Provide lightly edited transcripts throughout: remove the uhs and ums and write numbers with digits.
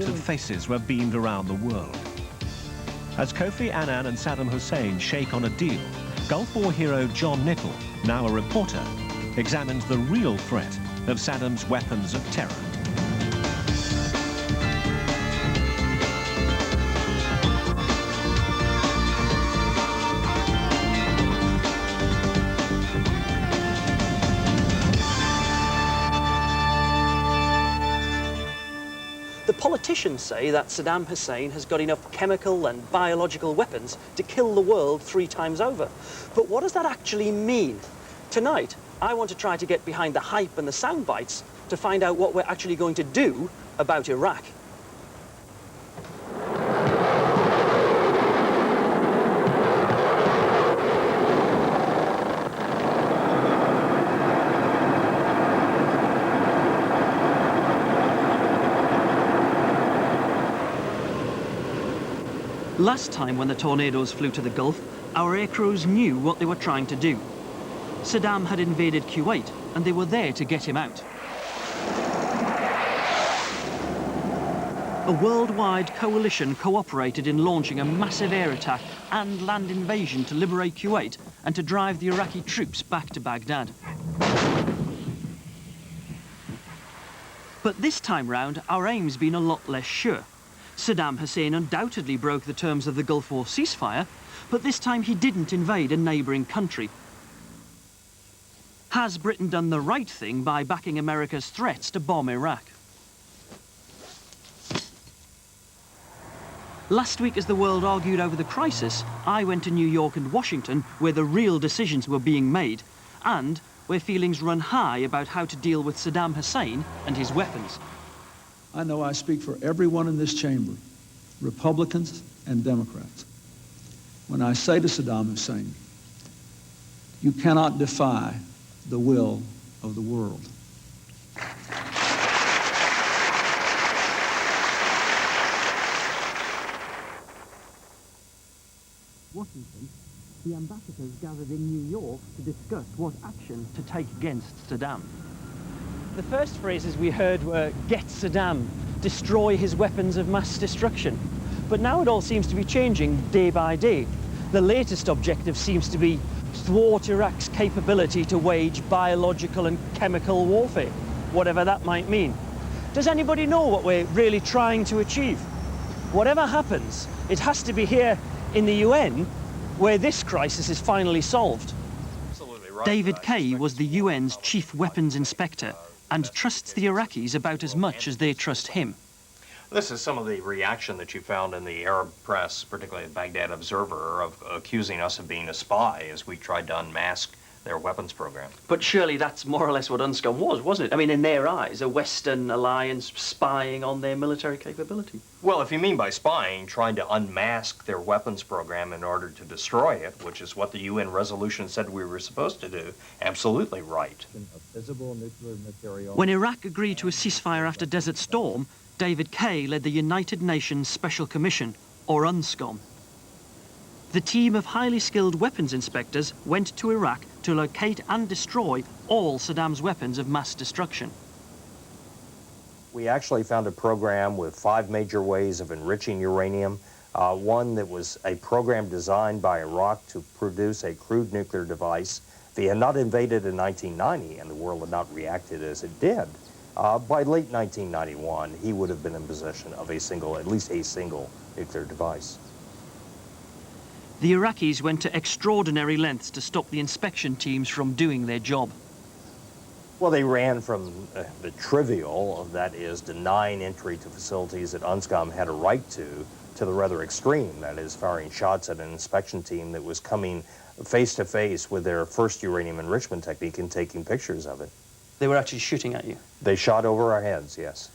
battered faces were beamed around the world. As Kofi Annan and Saddam Hussein shake on a deal, Gulf War hero John Nichol, now a reporter, examines the real threat of Saddam's weapons of terror. The politicians say that Saddam Hussein has got enough chemical and biological weapons to kill the world 3 times over. But what does that actually mean? Tonight, I want to try to get behind the hype and the sound bites to find out what we're actually going to do about Iraq. Last time when the tornadoes flew to the Gulf, our air crews knew what they were trying to do. Saddam had invaded Kuwait, and they were there to get him out. A worldwide coalition cooperated in launching a massive air attack and land invasion to liberate Kuwait and to drive the Iraqi troops back to Baghdad. But this time round, our aim's been a lot less sure. Saddam Hussein undoubtedly broke the terms of the Gulf War ceasefire, but this time he didn't invade a neighbouring country. Has Britain done the right thing by backing America's threats to bomb Iraq? Last week, as the world argued over the crisis, I went to New York and Washington, where the real decisions were being made, and where feelings run high about how to deal with Saddam Hussein and his weapons. I know I speak for everyone in this chamber, Republicans and Democrats, when I say to Saddam Hussein, you cannot defy the will of the world. Washington, the ambassadors gathered in New York to discuss what action to take against Saddam. The first phrases we heard were, get Saddam, destroy his weapons of mass destruction. But now it all seems to be changing day by day. The latest objective seems to be thwart Iraq's capability to wage biological and chemical warfare, whatever that might mean. Does anybody know what we're really trying to achieve? Whatever happens, it has to be here in the UN where this crisis is finally solved. David Kay was the UN's chief weapons inspector and trusts the Iraqis about as much as they trust him. This is some of the reaction that you found in the Arab press, particularly the Baghdad Observer, of accusing us of being a spy as we tried to unmask their weapons program. But surely that's more or less what UNSCOM was, wasn't it? I mean, in their eyes, a Western alliance spying on their military capability. Well, if you mean by spying, trying to unmask their weapons program in order to destroy it, which is what the UN resolution said we were supposed to do, absolutely right. When Iraq agreed to a ceasefire after Desert Storm, David Kay led the United Nations Special Commission, or UNSCOM. The team of highly skilled weapons inspectors went to Iraq to locate and destroy all Saddam's weapons of mass destruction. We actually found a program with 5 major ways of enriching uranium. One that was a program designed by Iraq to produce a crude nuclear device. If he had not invaded in 1990 and the world had not reacted as it did, by late 1991, he would have been in possession of at least a single nuclear device. The Iraqis went to extraordinary lengths to stop the inspection teams from doing their job. Well, they ran from the trivial, that is, denying entry to facilities that UNSCOM had a right to the rather extreme, that is, firing shots at an inspection team that was coming face to face with their first uranium enrichment technique and taking pictures of it. They were actually shooting at you? They shot over our heads, yes.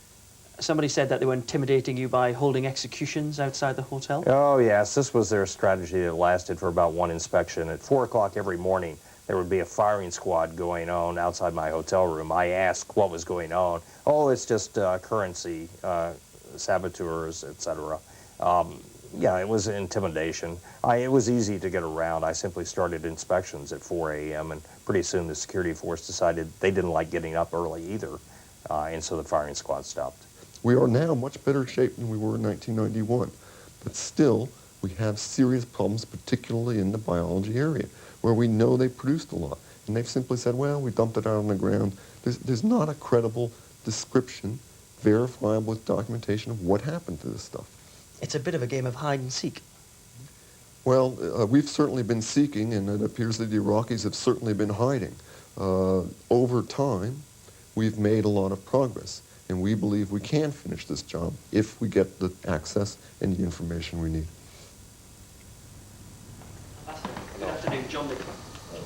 Somebody said that they were intimidating you by holding executions outside the hotel? Oh, yes. This was their strategy that lasted for about one inspection. At 4 o'clock every morning, there would be a firing squad going on outside my hotel room. I asked what was going on. Oh, it's just currency, saboteurs, etc. Yeah, it was intimidation. It was easy to get around. I simply started inspections at 4 a.m., and pretty soon the security force decided they didn't like getting up early either, and so the firing squad stopped. We are now much better shape than we were in 1991, but still we have serious problems, particularly in the biology area, where we know they produced a lot. And they've simply said, well, we dumped it out on the ground. There's not a credible description, verifiable with documentation of what happened to this stuff. It's a bit of a game of hide and seek. Well, we've certainly been seeking, and it appears that the Iraqis have certainly been hiding. Over time, we've made a lot of progress, and we believe we can finish this job if we get the access and the information we need. Good afternoon, John Nichol.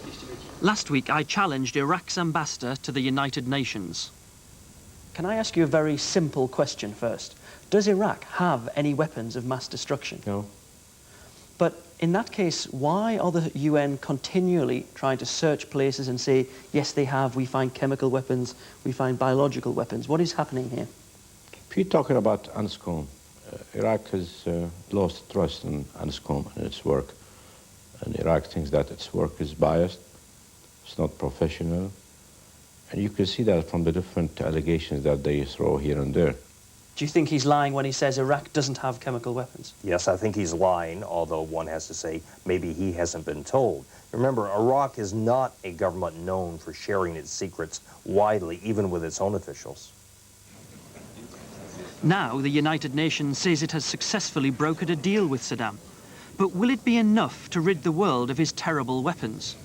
Nice to meet you. Last week, I challenged Iraq's ambassador to the United Nations. Can I ask you a very simple question first? Does Iraq have any weapons of mass destruction? No. But in that case, why are the UN continually trying to search places and say, yes, they have, we find chemical weapons, we find biological weapons? What is happening here? If you're talking about UNSCOM, Iraq has lost trust in UNSCOM and its work. And Iraq thinks that its work is biased, it's not professional. And you can see that from the different allegations that they throw here and there. Do you think he's lying when he says Iraq doesn't have chemical weapons? Yes, I think he's lying, although one has to say maybe he hasn't been told. Remember, Iraq is not a government known for sharing its secrets widely, even with its own officials. Now, the United Nations says it has successfully brokered a deal with Saddam. But will it be enough to rid the world of his terrible weapons?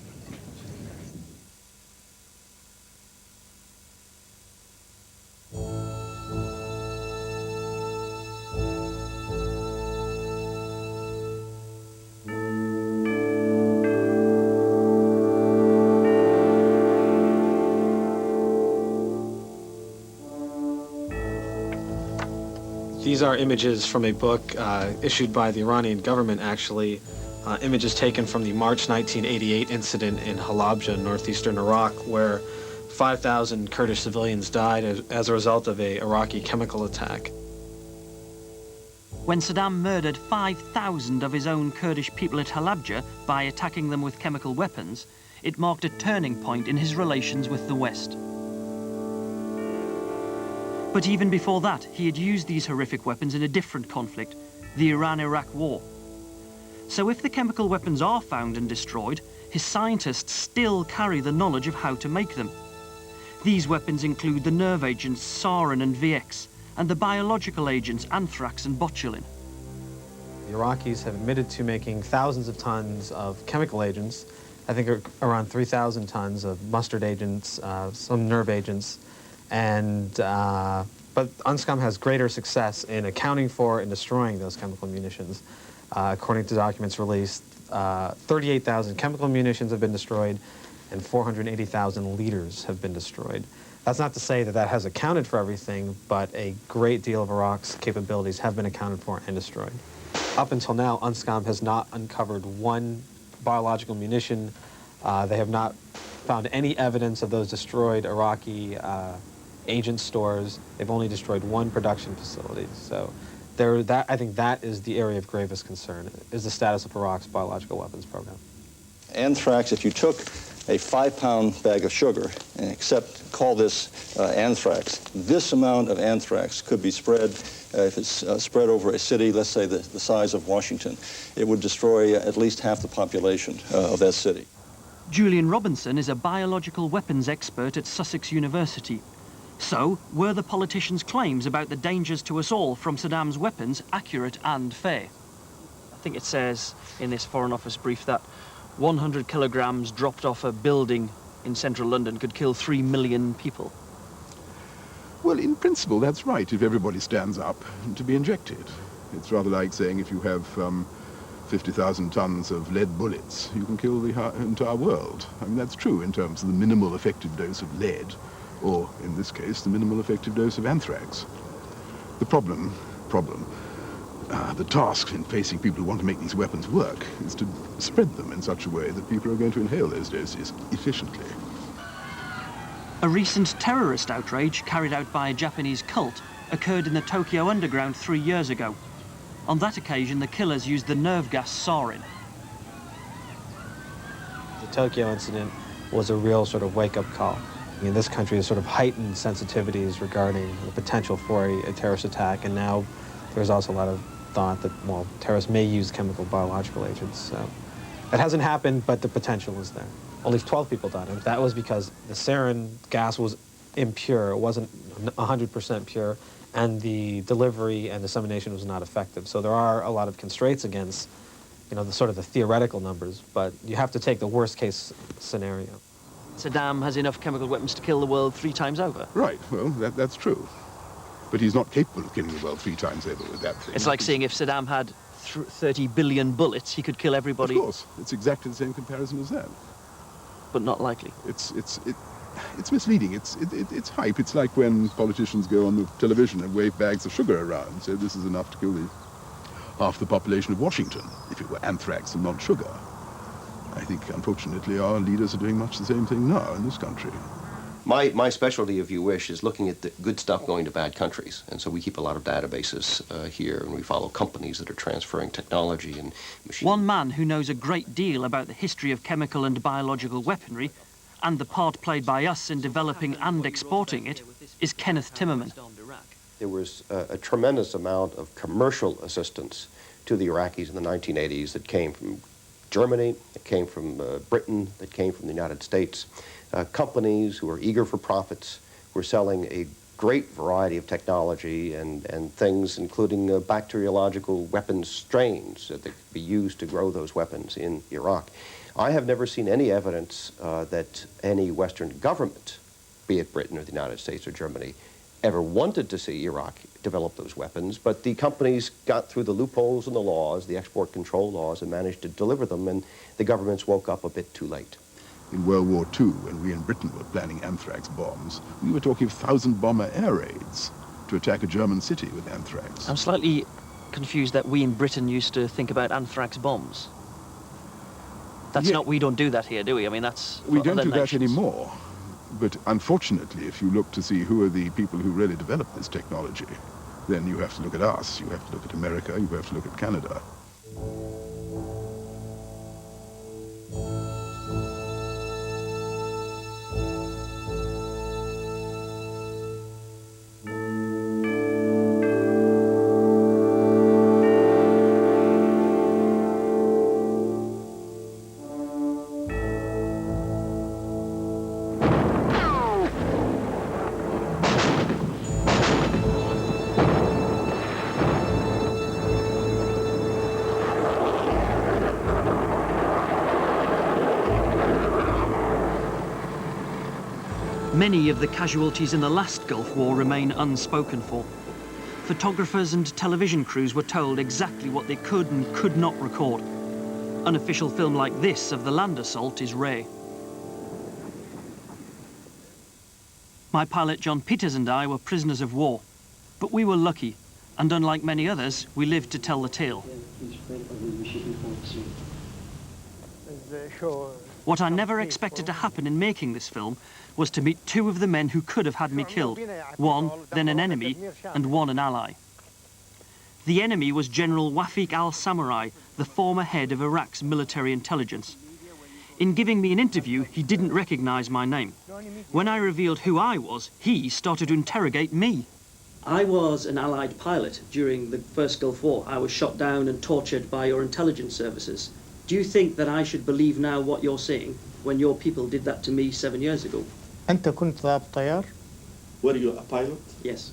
These are images from a book issued by the Iranian government, actually. Images taken from the March 1988 incident in Halabja, northeastern Iraq, where 5,000 Kurdish civilians died as a result of an Iraqi chemical attack. When Saddam murdered 5,000 of his own Kurdish people at Halabja by attacking them with chemical weapons, it marked a turning point in his relations with the West. But even before that, he had used these horrific weapons in a different conflict, the Iran-Iraq War. So if the chemical weapons are found and destroyed, his scientists still carry the knowledge of how to make them. These weapons include the nerve agents sarin and VX, and the biological agents anthrax and botulin. The Iraqis have admitted to making thousands of tons of chemical agents, I think around 3,000 tons of mustard agents, some nerve agents, and but UNSCOM has greater success in accounting for and destroying those chemical munitions. According to documents released, 38,000 chemical munitions have been destroyed and 480,000 liters have been destroyed. That's not to say that that has accounted for everything, but a great deal of Iraq's capabilities have been accounted for and destroyed. Up until now, UNSCOM has not uncovered one biological munition. They have not found any evidence of those destroyed Iraqi agent stores. They've only destroyed one production facility. So I think that is the area of gravest concern, is the status of Iraq's biological weapons program. Anthrax, if you took a 5-pound bag of sugar and call this anthrax, this amount of anthrax could be spread, if it's spread over a city, let's say the size of Washington, it would destroy at least half the population of that city. Julian Robinson is a biological weapons expert at Sussex University. So, were the politicians' claims about the dangers to us all from Saddam's weapons accurate and fair? I think it says in this Foreign Office brief that 100 kilograms dropped off a building in central London could kill 3 million people. Well, in principle, that's right, if everybody stands up to be injected. It's rather like saying if you have 50,000 tons of lead bullets, you can kill the entire world. I mean, that's true in terms of the minimal effective dose of lead, or, in this case, the minimal effective dose of anthrax. The the task in facing people who want to make these weapons work is to spread them in such a way that people are going to inhale those doses efficiently. A recent terrorist outrage carried out by a Japanese cult occurred in the Tokyo underground 3 years ago. On that occasion, the killers used the nerve gas sarin. The Tokyo incident was a real sort of wake-up call. in this country has sort of heightened sensitivities regarding the potential for a terrorist attack, and now there's also a lot of thought that, well, terrorists may use chemical biological agents. So it hasn't happened, but the potential is there. At least 12 people died, and that was because the sarin gas was impure. It wasn't 100% pure, and the delivery and dissemination was not effective. So there are a lot of constraints against, the sort of the theoretical numbers, but you have to take the worst case scenario. Saddam has enough chemical weapons to kill the world 3 times over. Right, well, that's true. But he's not capable of killing the world 3 times over with that thing. It's like saying if Saddam had 30 billion bullets, he could kill everybody. Of course, it's exactly the same comparison as that. But not likely. It's misleading. It's hype. It's like when politicians go on the television and wave bags of sugar around. So this is enough to kill half the population of Washington if it were anthrax and not sugar. I think, unfortunately, our leaders are doing much the same thing now in this country. My specialty, if you wish, is looking at the good stuff going to bad countries. And so we keep a lot of databases here, and we follow companies that are transferring technology and machines. One man who knows a great deal about the history of chemical and biological weaponry and the part played by us in developing and exporting it is Kenneth Timmerman. There was a tremendous amount of commercial assistance to the Iraqis in the 1980s that came from Germany, that came from Britain, that came from the United States. Companies who are eager for profits were selling a great variety of technology and things, including bacteriological weapons strains that could be used to grow those weapons in Iraq. I have never seen any evidence that any Western government, be it Britain or the United States or Germany, ever wanted to see Iraq develop those weapons, but the companies got through the loopholes in the laws, the export control laws, and managed to deliver them, and the governments woke up a bit too late. In World War II, when we in Britain were planning anthrax bombs, we were talking of 1,000-bomber air raids to attack a German city with anthrax. I'm slightly confused that we in Britain used to think about anthrax bombs. That's not, we don't do that here, do we? I mean, that's we don't do nations. that anymore. But unfortunately, if you look to see who are the people who really developed this technology, then you have to look at us, you have to look at America, you have to look at Canada. Many of the casualties in the last Gulf War remain unspoken for. Photographers and television crews were told exactly what they could and could not record. Unofficial film like this of the land assault is rare. My pilot John Peters and I were prisoners of war, but we were lucky, and unlike many others, we lived to tell the tale. What I never expected to happen in making this film was to meet 2 of the men who could have had me killed. One, then an enemy, and one an ally. The enemy was General Wafiq al-Samurai, the former head of Iraq's military intelligence. In giving me an interview, he didn't recognize my name. When I revealed who I was, he started to interrogate me. I was an Allied pilot during the first Gulf War. I was shot down and tortured by your intelligence services. Do you think that I should believe now what you're saying when your people did that to me 7 years ago? أنت كنت ضابط طيار؟ Were you a pilot? Yes.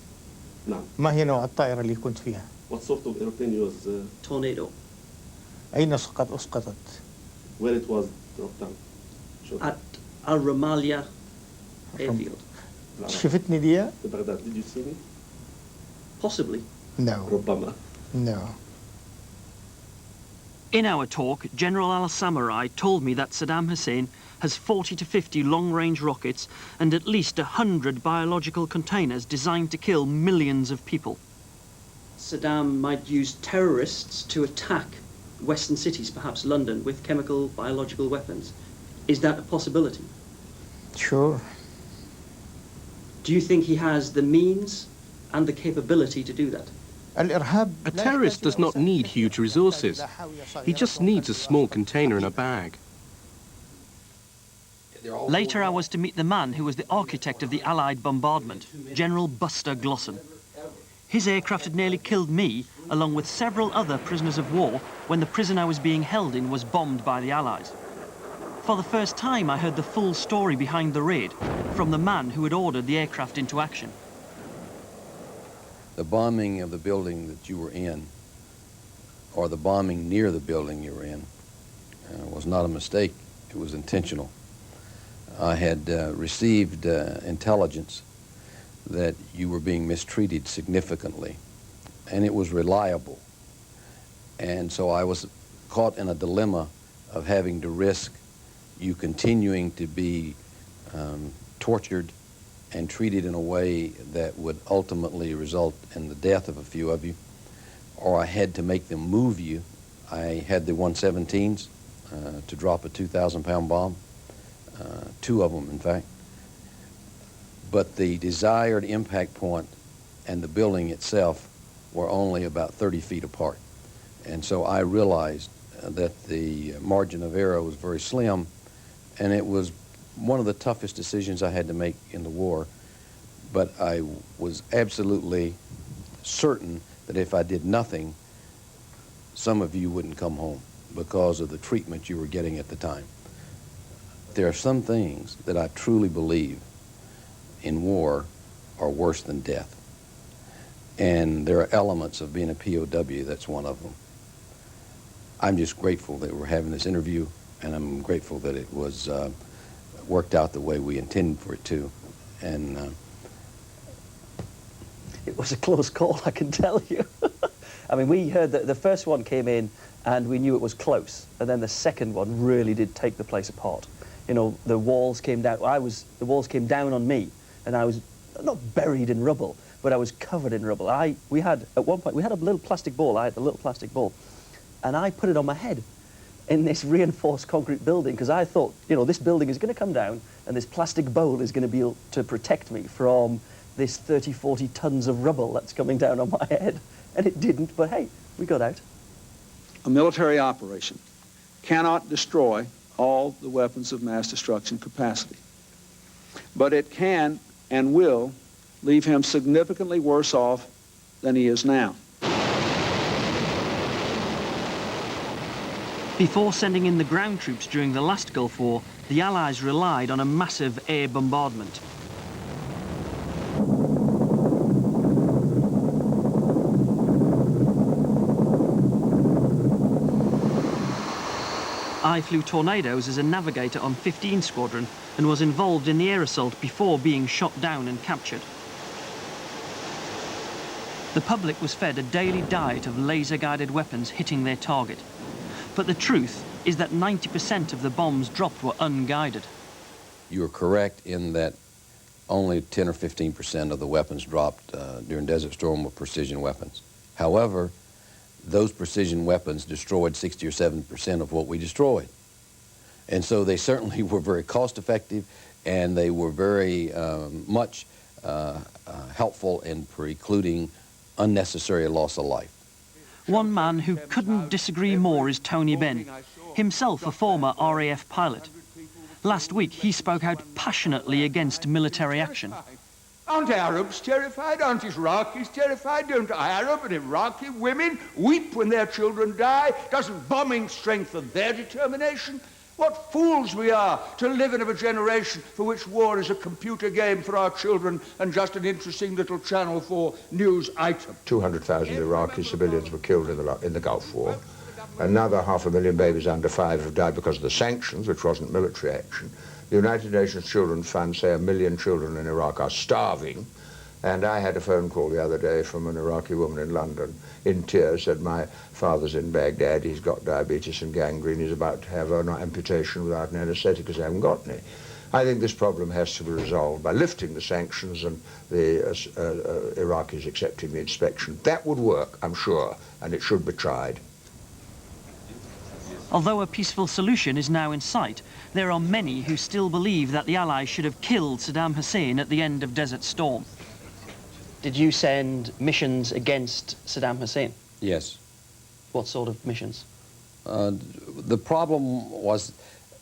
نعم. ما هي نوع الطائرة اللي كنت فيها؟ What sort of airplane was? Tornado. أين أسقطت؟ Where it was dropped down? Sure. At Al Ramallah airfield. شفتني ديا؟ في بغداد. Did you see me? Possibly. No. ربما. No. In our talk, General al-Samurai told me that Saddam Hussein has 40 to 50 long-range rockets and at least 100 biological containers designed to kill millions of people. Saddam might use terrorists to attack Western cities, perhaps London, with chemical, biological weapons. Is that a possibility? Sure. Do you think he has the means and the capability to do that? A terrorist does not need huge resources. He just needs a small container in a bag. Later, I was to meet the man who was the architect of the Allied bombardment, General Buster Glosson. His aircraft had nearly killed me, along with several other prisoners of war, when the prison I was being held in was bombed by the Allies. For the first time, I heard the full story behind the raid from the man who had ordered the aircraft into action. The bombing of the building that you were in, or the bombing near the building you were in, was not a mistake. It was intentional. I had received intelligence that you were being mistreated significantly, and it was reliable. And so I was caught in a dilemma of having to risk you continuing to be tortured and treated in a way that would ultimately result in the death of a few of you, or I had to make them move you. I had the 117s to drop a 2,000-pound bomb, two of them, in fact. But the desired impact point and the building itself were only about 30 feet apart. And so I realized that the margin of error was very slim, and it was one of the toughest decisions I had to make in the war. But I was absolutely certain that if I did nothing, some of you wouldn't come home because of the treatment you were getting at the time. There are some things that I truly believe in war are worse than death. And there are elements of being a POW that's one of them. I'm just grateful that we're having this interview, and I'm grateful that it was worked out the way we intended for it to. And it was a close call, I can tell you. I mean, we heard that the first one came in and we knew it was close, and then the second one really did take the place apart. You know, the walls came down. The walls came down on me, and I was not buried in rubble, but I was covered in rubble. At one point, we had a little plastic ball. I had a little plastic ball, and I put it on my head in this reinforced concrete building, because I thought, you know, this building is going to come down and this plastic bowl is going to be able to protect me from this 30, 40 tons of rubble that's coming down on my head. And it didn't, but hey, we got out. A military operation cannot destroy all the weapons of mass destruction capacity, but it can and will leave him significantly worse off than he is now. Before sending in the ground troops during the last Gulf War, the Allies relied on a massive air bombardment. I flew Tornadoes as a navigator on 15 Squadron and was involved in the air assault before being shot down and captured. The public was fed a daily diet of laser-guided weapons hitting their target. But the truth is that 90% of the bombs dropped were unguided. You are correct in that only 10 or 15% of the weapons dropped during Desert Storm were precision weapons. However, those precision weapons destroyed 60 or 70% of what we destroyed. And so they certainly were very cost-effective, and they were very much helpful in precluding unnecessary loss of life. One man who couldn't disagree more is Tony Benn, himself a former RAF pilot. Last week, he spoke out passionately against military action. Aren't Arabs terrified? Aren't Iraqis terrified? Don't Arab and Iraqi women weep when their children die? Doesn't bombing strengthen their determination? What fools we are to live in a generation for which war is a computer game for our children and just an interesting little Channel 4 news item. 200,000 Iraqi civilians were killed in the Gulf War. Another 500,000 babies under 5 have died because of the sanctions, which wasn't military action. The United Nations Children's Fund say 1 million children in Iraq are starving. And I had a phone call the other day from an Iraqi woman in London, in tears, said, my father's in Baghdad, he's got diabetes and gangrene, he's about to have an amputation without an anesthetic because I haven't got any. I think this problem has to be resolved by lifting the sanctions and the Iraqis accepting the inspection. That would work, I'm sure, and it should be tried. Although a peaceful solution is now in sight, there are many who still believe that the Allies should have killed Saddam Hussein at the end of Desert Storm. Did you send missions against Saddam Hussein? Yes. What sort of missions? The problem was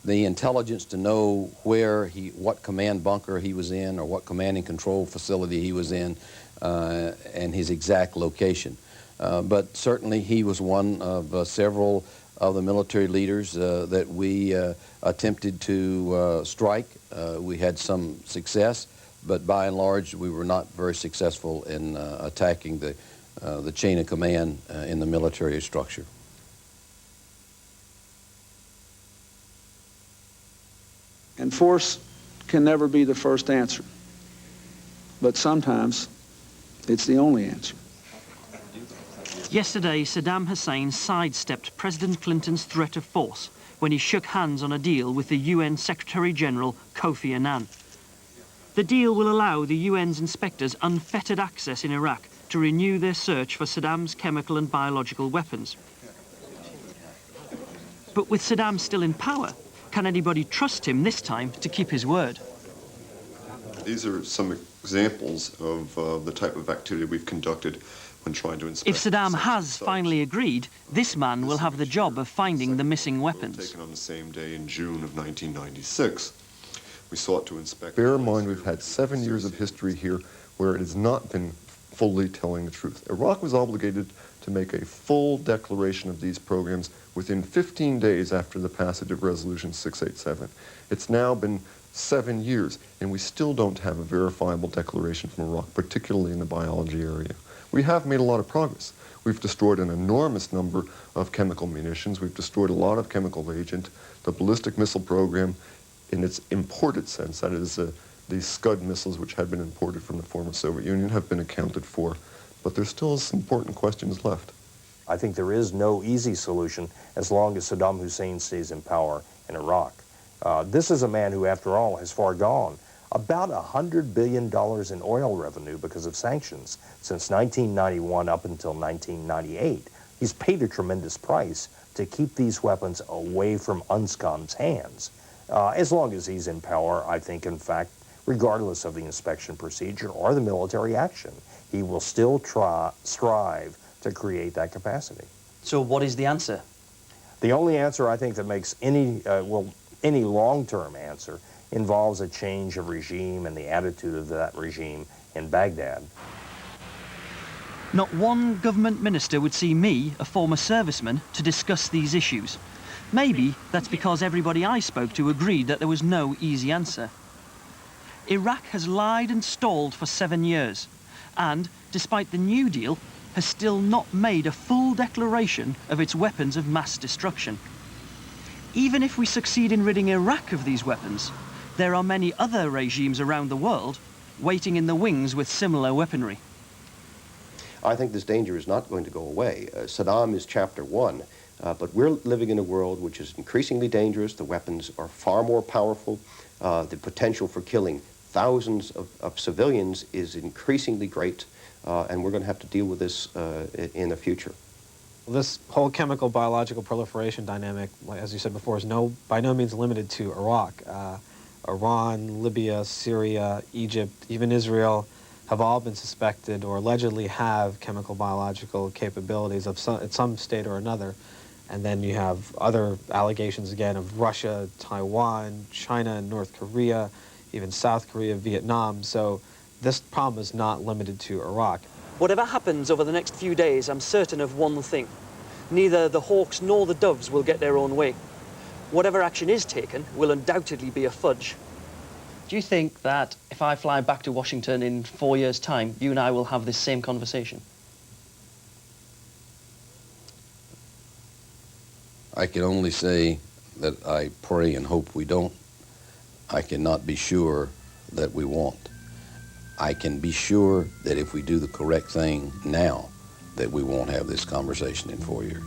the intelligence to know what command bunker he was in or what command and control facility he was in, and his exact location. But certainly he was one of several of the military leaders that we attempted to strike. We had some success, but by and large we were not very successful in attacking the chain of command in the military structure. And force can never be the first answer, but sometimes it's the only answer. Yesterday, Saddam Hussein sidestepped President Clinton's threat of force when he shook hands on a deal with the UN Secretary-General Kofi Annan. The deal will allow the UN's inspectors unfettered access in Iraq to renew their search for Saddam's chemical and biological weapons. But with Saddam still in power, can anybody trust him this time to keep his word? These are some examples of the type of activity we've conducted when trying to inspect. If Saddam has finally agreed, this man will have the job of finding the missing weapons. Taken on the same day in June of 1996. We sought to inspect. Bear in mind, we've had 7 years of history here where it has not been fully telling the truth. Iraq was obligated to make a full declaration of these programs within 15 days after the passage of Resolution 687. It's now been 7 years, and we still don't have a verifiable declaration from Iraq, particularly in the biology area. We have made a lot of progress. We've destroyed an enormous number of chemical munitions. We've destroyed a lot of chemical agent. The ballistic missile program, in its imported sense, that is, these Scud missiles which had been imported from the former Soviet Union, have been accounted for. But there's still some important questions left. I think there is no easy solution as long as Saddam Hussein stays in power in Iraq. This is a man who, after all, has foregone about $100 billion in oil revenue because of sanctions since 1991 up until 1998. He's paid a tremendous price to keep these weapons away from UNSCOM's hands. As long as he's in power, I think, in fact, regardless of the inspection procedure or the military action, he will still strive to create that capacity. So what is the answer? The only answer I think that makes any long-term answer involves a change of regime and the attitude of that regime in Baghdad. Not one government minister would see me, a former serviceman, to discuss these issues. Maybe that's because everybody I spoke to agreed that there was no easy answer. Iraq has lied and stalled for 7 years, and, despite the New Deal, has still not made a full declaration of its weapons of mass destruction. Even if we succeed in ridding Iraq of these weapons, there are many other regimes around the world waiting in the wings with similar weaponry. I think this danger is not going to go away. Saddam is chapter 1, but we're living in a world which is increasingly dangerous. The weapons are far more powerful. The potential for killing thousands of civilians is increasingly great, and we're going to have to deal with this in the future. This whole chemical biological proliferation dynamic, as you said before, is by no means limited to Iraq. Iran, Libya, Syria, Egypt, even Israel have all been suspected or allegedly have chemical biological capabilities of some state or another. And then you have other allegations again of Russia, Taiwan, China, and North Korea, even South Korea, Vietnam. So this problem is not limited to Iraq. Whatever happens over the next few days, I'm certain of one thing. Neither the hawks nor the doves will get their own way. Whatever action is taken will undoubtedly be a fudge. Do you think that if I fly back to Washington in 4 years' time, you and I will have this same conversation? I can only say that I pray and hope we don't. I cannot be sure that we won't. I can be sure that if we do the correct thing now, that we won't have this conversation in 4 years.